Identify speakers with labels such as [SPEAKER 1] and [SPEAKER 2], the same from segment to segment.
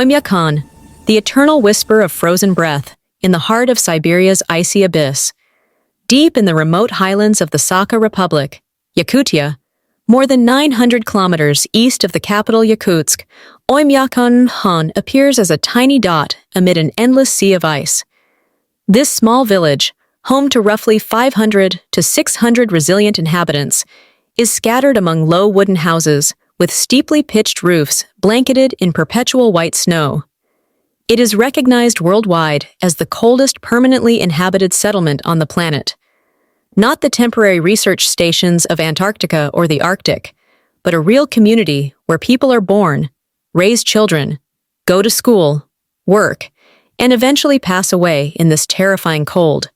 [SPEAKER 1] Oymyakon, the eternal whisper of frozen breath in the heart of Siberia's icy abyss. Deep in the remote highlands of the Sakha Republic, Yakutia, more than 900 kilometers east of the capital Yakutsk, Oymyakon appears as a tiny dot amid an endless sea of ice. This small village, home to roughly 500 to 600 resilient inhabitants, is scattered among low wooden houses with steeply pitched roofs blanketed in perpetual white snow. It is recognized worldwide as the coldest permanently inhabited settlement on the planet. Not the temporary research stations of Antarctica or the Arctic, but a real community where people are born, raise children, go to school, work, and eventually pass away in this terrifying cold.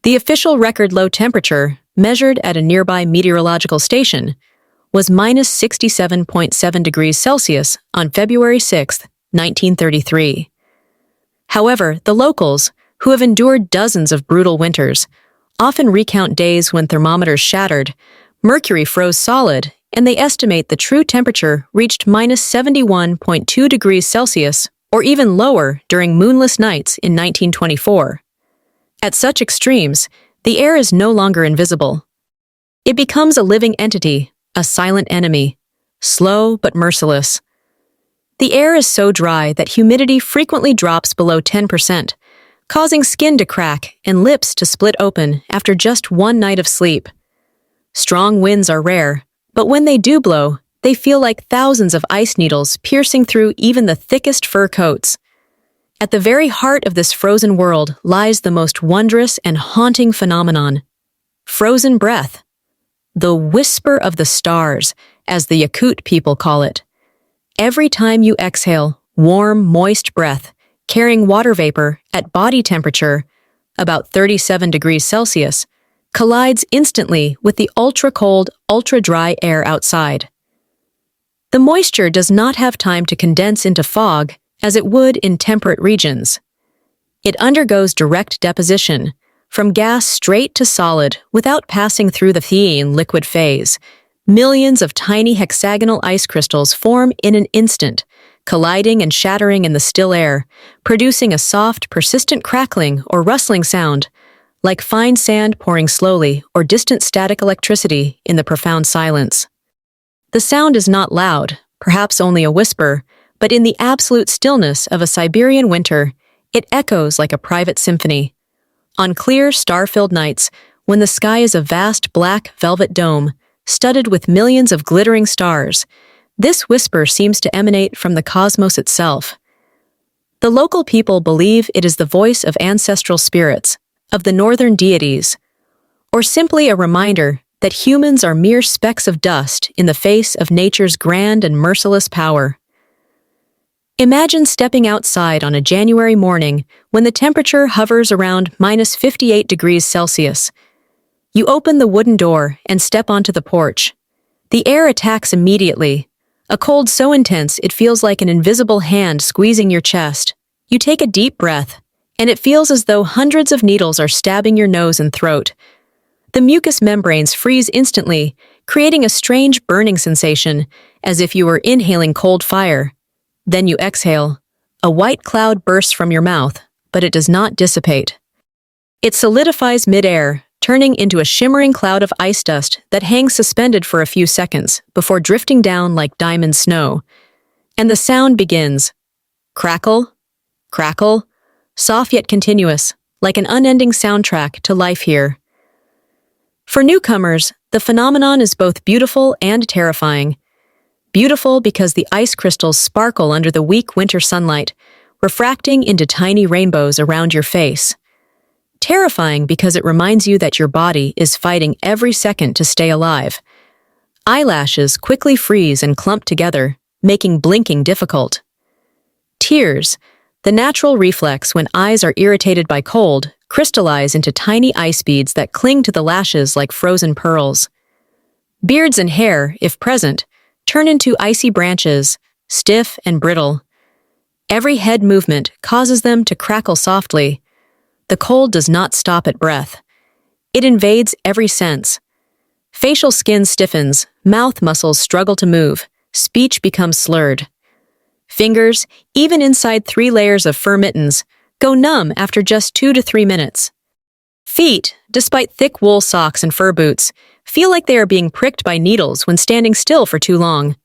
[SPEAKER 1] The official record low temperature, measured at a nearby meteorological station, was minus 67.7 degrees Celsius on February 6, 1933. However, the locals, who have endured dozens of brutal winters, often recount days when thermometers shattered, mercury froze solid, and they estimate the true temperature reached minus 71.2 degrees Celsius or even lower during moonless nights in 1924. At such extremes, the air is no longer invisible. It becomes a living entity, a silent enemy, slow but merciless. The air is so dry that humidity frequently drops below 10%, causing skin to crack and lips to split open after just one night of sleep. Strong winds are rare, but when they do blow, they feel like thousands of ice needles piercing through even the thickest fur coats. At the very heart of this frozen world lies the most wondrous and haunting phenomenon: frozen breath. The whisper of the stars, as the Yakut people call it. Every time you exhale warm, moist breath, carrying water vapor at body temperature, about 37 degrees Celsius, collides instantly with the ultra-cold, ultra-dry air outside. The moisture does not have time to condense into fog as it would in temperate regions. It undergoes direct deposition, from gas straight to solid without passing through the theine liquid phase. Millions of tiny hexagonal ice crystals form in an instant, colliding and shattering in the still air, producing a soft, persistent crackling or rustling sound, like fine sand pouring slowly or distant static electricity in the profound silence. The sound is not loud, perhaps only a whisper, but in the absolute stillness of a Siberian winter, it echoes like a private symphony. On clear, star-filled nights, when the sky is a vast black velvet dome, studded with millions of glittering stars, this whisper seems to emanate from the cosmos itself. The local people believe it is the voice of ancestral spirits, of the northern deities, or simply a reminder that humans are mere specks of dust in the face of nature's grand and merciless power. Imagine stepping outside on a January morning when the temperature hovers around minus 58 degrees Celsius. You open the wooden door and step onto the porch. The air attacks immediately, a cold so intense it feels like an invisible hand squeezing your chest. You take a deep breath, and it feels as though hundreds of needles are stabbing your nose and throat. The mucous membranes freeze instantly, creating a strange burning sensation, as if you were inhaling cold fire. Then you exhale. A white cloud bursts from your mouth, but it does not dissipate. It solidifies mid-air, turning into a shimmering cloud of ice dust that hangs suspended for a few seconds before drifting down like diamond snow. And the sound begins. Crackle, crackle, soft yet continuous, like an unending soundtrack to life here. For newcomers, the phenomenon is both beautiful and terrifying. Beautiful because the ice crystals sparkle under the weak winter sunlight, refracting into tiny rainbows around your face. Terrifying because it reminds you that your body is fighting every second to stay alive. Eyelashes quickly freeze and clump together, making blinking difficult. Tears, the natural reflex when eyes are irritated by cold, crystallize into tiny ice beads that cling to the lashes like frozen pearls. Beards and hair, if present, turn into icy branches, stiff and brittle. Every head movement causes them to crackle softly. The cold does not stop at breath. It invades every sense. Facial skin stiffens, mouth muscles struggle to move, speech becomes slurred. Fingers, even inside 3 layers of fur mittens, go numb after just 2 to 3 minutes. Feet, despite thick wool socks and fur boots, feel like they are being pricked by needles when standing still for too long.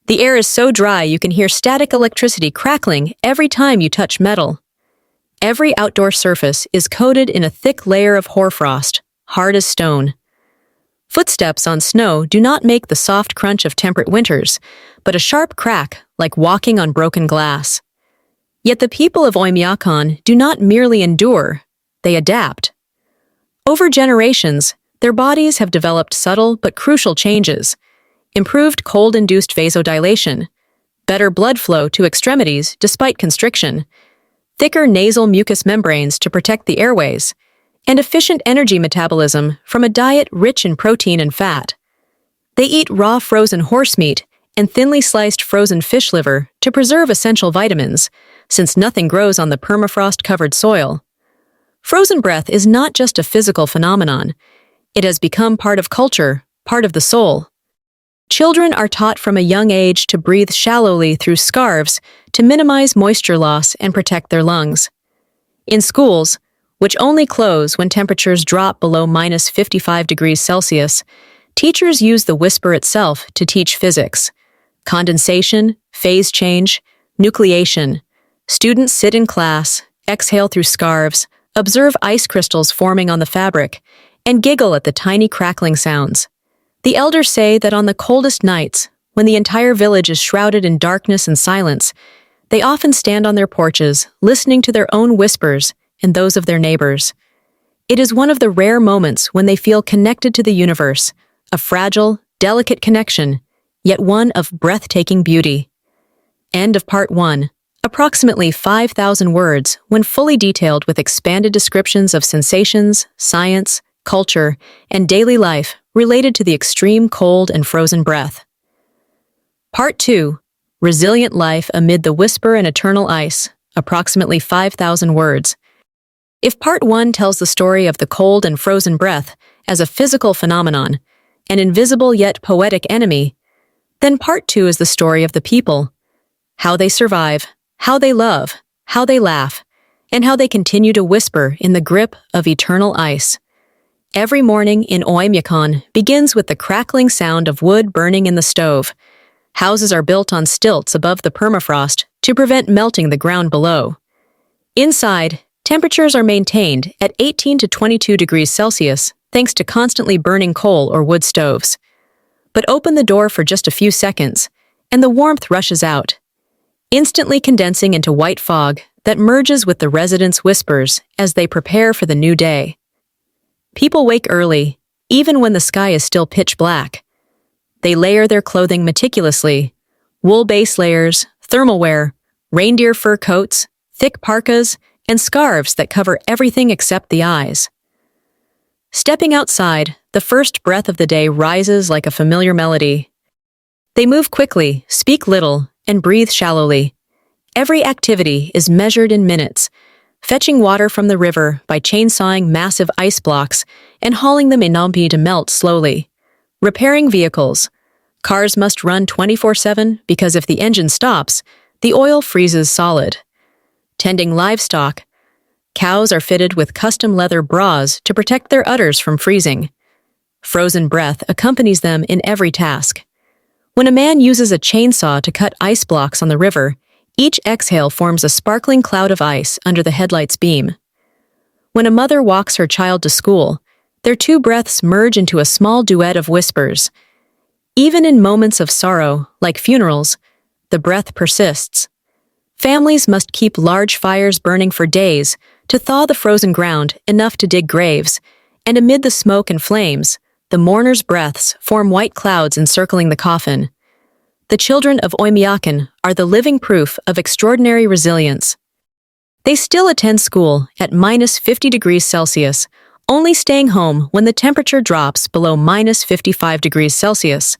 [SPEAKER 1] The air is so dry you can hear static electricity crackling every time you touch metal. Every outdoor surface is coated in a thick layer of hoarfrost, hard as stone. Footsteps on snow do not make the soft crunch of temperate winters, but a sharp crack like walking on broken glass. Yet the people of Oymyakon do not merely endure, they adapt. Over generations, their bodies have developed subtle but crucial changes: improved cold-induced vasodilation, better blood flow to extremities despite constriction, thicker nasal mucous membranes to protect the airways, and efficient energy metabolism from a diet rich in protein and fat. They eat raw frozen horse meat and thinly sliced frozen fish liver to preserve essential vitamins, since nothing grows on the permafrost-covered soil. Frozen breath is not just a physical phenomenon. It has become part of culture, part of the soul. Children are taught from a young age to breathe shallowly through scarves to minimize moisture loss and protect their lungs. In schools, which only close when temperatures drop below -55 degrees Celsius, teachers use the whisper itself to teach physics: condensation, phase change, nucleation. Students sit in class, exhale through scarves, observe ice crystals forming on the fabric, and giggle at the tiny crackling sounds. The elders say that on the coldest nights, when the entire village is shrouded in darkness and silence, they often stand on their porches, listening to their own whispers and those of their neighbors. It is one of the rare moments when they feel connected to the universe, a fragile, delicate connection, yet one of breathtaking beauty. End of Part 1. Approximately 5,000 words when fully detailed with expanded descriptions of sensations, science, culture, and daily life related to the extreme cold and frozen breath. Part 2. Resilient life amid the whisper and eternal ice, approximately 5,000 words. If Part 1 tells the story of the cold and frozen breath as a physical phenomenon, an invisible yet poetic enemy, then Part 2 is the story of the people, how they survive, how they love, how they laugh, and how they continue to whisper in the grip of eternal ice. Every morning in Oymyakon begins with the crackling sound of wood burning in the stove. Houses are built on stilts above the permafrost to prevent melting the ground below. Inside, temperatures are maintained at 18 to 22 degrees Celsius thanks to constantly burning coal or wood stoves. But open the door for just a few seconds, and the warmth rushes out, instantly condensing into white fog that merges with the residents' whispers as they prepare for the new day. People wake early, even when the sky is still pitch black. They layer their clothing meticulously: wool base layers, thermal wear, reindeer fur coats, thick parkas, and scarves that cover everything except the eyes. Stepping outside, the first breath of the day rises like a familiar melody. They move quickly, speak little, and breathe shallowly. Every activity is measured in minutes: fetching water from the river by chainsawing massive ice blocks and hauling them inhabited to melt slowly. Repairing vehicles. Cars must run 24/7 because if the engine stops, the oil freezes solid. Tending livestock. Cows are fitted with custom leather bras to protect their udders from freezing. Frozen breath accompanies them in every task. When a man uses a chainsaw to cut ice blocks on the river, each exhale forms a sparkling cloud of ice under the headlight's beam. When a mother walks her child to school, their two breaths merge into a small duet of whispers. Even in moments of sorrow, like funerals, the breath persists. Families must keep large fires burning for days to thaw the frozen ground enough to dig graves, and amid the smoke and flames, the mourners' breaths form white clouds encircling the coffin. The children of Oymyakon are the living proof of extraordinary resilience. They still attend school at -50 degrees Celsius, only staying home when the temperature drops below -55 degrees Celsius.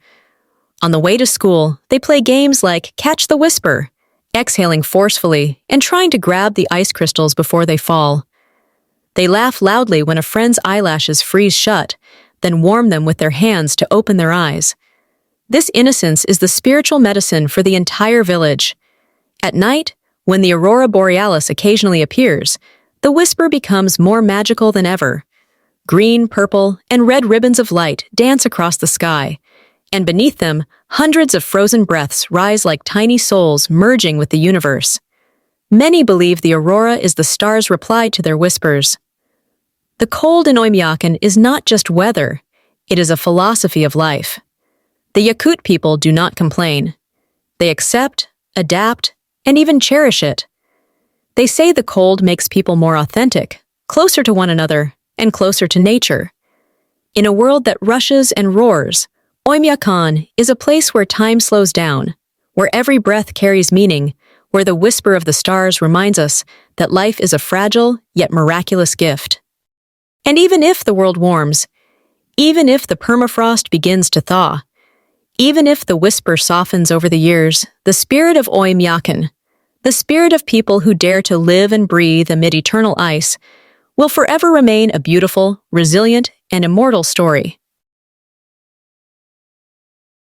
[SPEAKER 1] On the way to school, they play games like Catch the Whisper, exhaling forcefully and trying to grab the ice crystals before they fall. They laugh loudly when a friend's eyelashes freeze shut, then warm them with their hands to open their eyes. This innocence is the spiritual medicine for the entire village. At night, when the aurora borealis occasionally appears, the whisper becomes more magical than ever. Green, purple, and red ribbons of light dance across the sky, and beneath them, hundreds of frozen breaths rise like tiny souls merging with the universe. Many believe the aurora is the stars' reply to their whispers. The cold in Oymyakon is not just weather, it is a philosophy of life. The Yakut people do not complain. They accept, adapt, and even cherish it. They say the cold makes people more authentic, closer to one another, and closer to nature. In a world that rushes and roars, Oymyakon is a place where time slows down, where every breath carries meaning, where the whisper of the stars reminds us that life is a fragile yet miraculous gift. And even if the world warms, even if the permafrost begins to thaw, even if the whisper softens over the years, the spirit of Oymyakon, the spirit of people who dare to live and breathe amid eternal ice, will forever remain a beautiful, resilient, and immortal story.